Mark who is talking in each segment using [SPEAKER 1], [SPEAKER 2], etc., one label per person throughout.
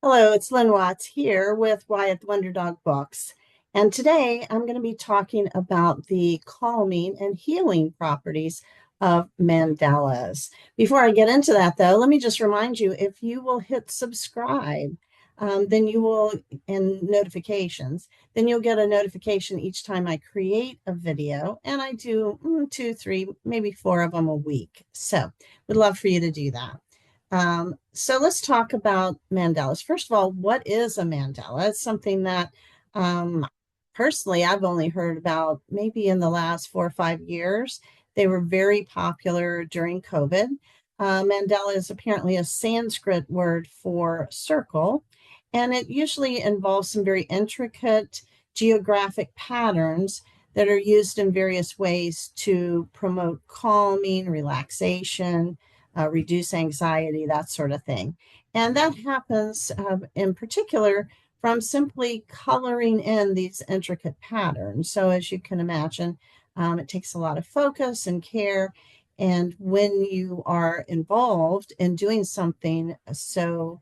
[SPEAKER 1] Hello, it's Lynn Watts here with Wyatt the Wonder Dog Books. And today I'm going to be talking about the calming and healing properties of mandalas. Before I get into that, though, let me just remind you if you will hit subscribe, then you will, and notifications, then you'll get a notification each time I create a video. And I do two, three, maybe four of them a week. So would love for you to do that. So let's talk about mandalas. First of all, what is a mandala? It's something that personally I've only heard about maybe in the last 4 or 5 years. They were very popular during COVID. Mandala is apparently a Sanskrit word for circle, and it usually involves some very intricate geographic patterns that are used in various ways to promote calming, relaxation, reduce anxiety, that sort of thing. And that happens in particular from simply coloring in these intricate patterns. So, as you can imagine, it takes a lot of focus and care. And when you are involved in doing something that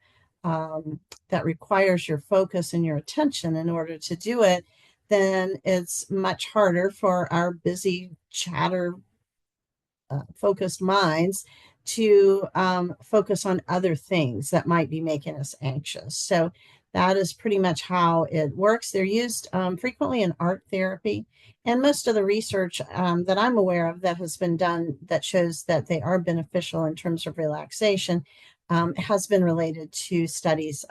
[SPEAKER 1] requires your focus and your attention in order to do it, then it's much harder for our busy chatter focused minds to focus on other things that might be making us anxious. So that is pretty much how it works. They're used frequently in art therapy, and most of the research that I'm aware of that has been done that shows that they are beneficial in terms of relaxation has been related to studies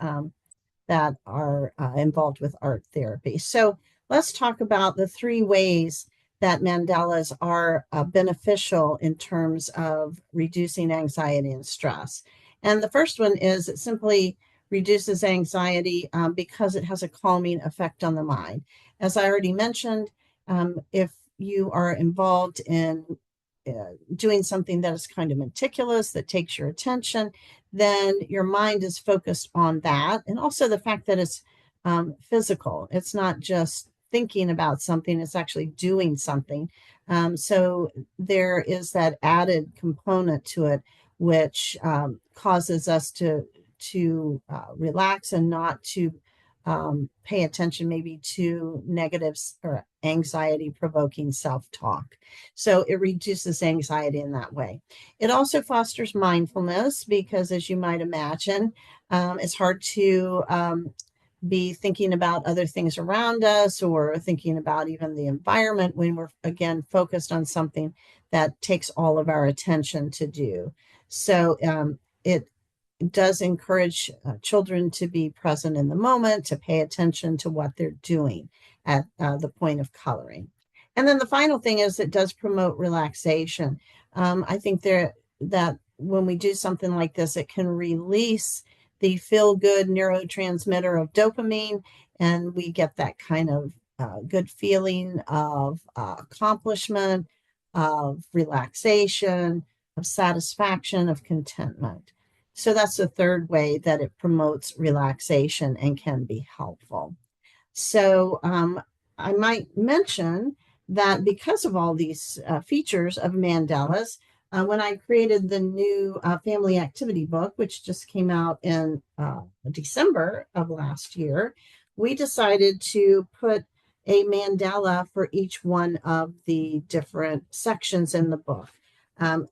[SPEAKER 1] that are involved with art therapy. So let's talk about the three ways that mandalas are beneficial in terms of reducing anxiety and stress. And the first one is it simply reduces anxiety because it has a calming effect on the mind. As I already mentioned, if you are involved in doing something that is kind of meticulous, that takes your attention, then your mind is focused on that. And also the fact that it's physical, it's not just thinking about something, it's actually doing something. So there is that added component to it, which causes us to relax and not to pay attention maybe to negatives or anxiety provoking self-talk. So it reduces anxiety in that way. It also fosters mindfulness because, as you might imagine, it's hard to be thinking about other things around us or thinking about even the environment when we're again focused on something that takes all of our attention to do. So it does encourage children to be present in the moment, to pay attention to what they're doing at the point of coloring. And then the final thing is it does promote relaxation. I think that when we do something like this, it can release the feel-good neurotransmitter of dopamine, and we get that kind of good feeling of accomplishment, of relaxation, of satisfaction, of contentment. So that's the third way that it promotes relaxation and can be helpful. So I might mention that because of all these features of mandalas, when I created the new family activity book, which just came out in December of last year, we decided to put a mandala for each one of the different sections in the book.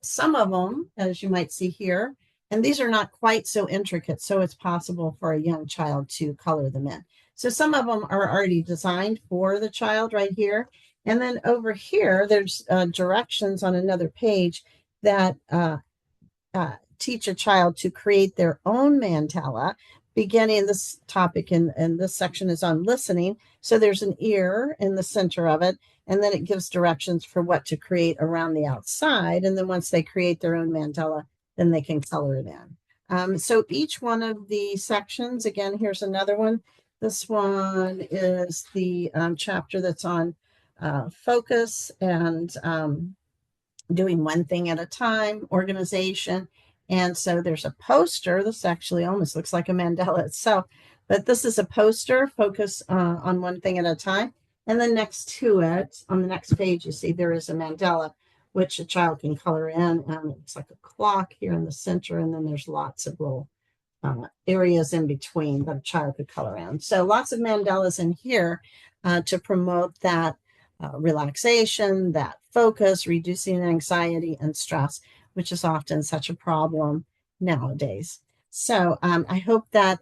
[SPEAKER 1] Some of them, as you might see here, and these are not quite so intricate, so it's possible for a young child to color them in. So some of them are already designed for the child right here. And then over here, there's directions on another page that teach a child to create their own mandala. Beginning this topic and this section is on listening. So there's an ear in the center of it, and then it gives directions for what to create around the outside. And then once they create their own mandala, then they can color it in. So each one of the sections, again, here's another one. This one is the chapter that's on focus and doing one thing at a time, organization. And so there's a poster. This actually almost looks like a mandala itself, but this is a poster, focus on one thing at a time. And then next to it, on the next page, you see there is a mandala, which a child can color in. It's like a clock here in the center, and then there's lots of little areas in between that a child could color in. So lots of mandalas in here to promote that relaxation, that focus, reducing anxiety and stress, which is often such a problem nowadays. So I hope that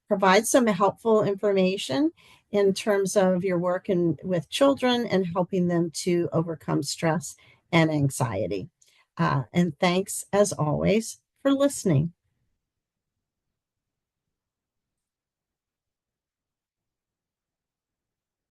[SPEAKER 1] provides some helpful information in terms of your work with children and helping them to overcome stress and anxiety. And thanks, as always, for listening.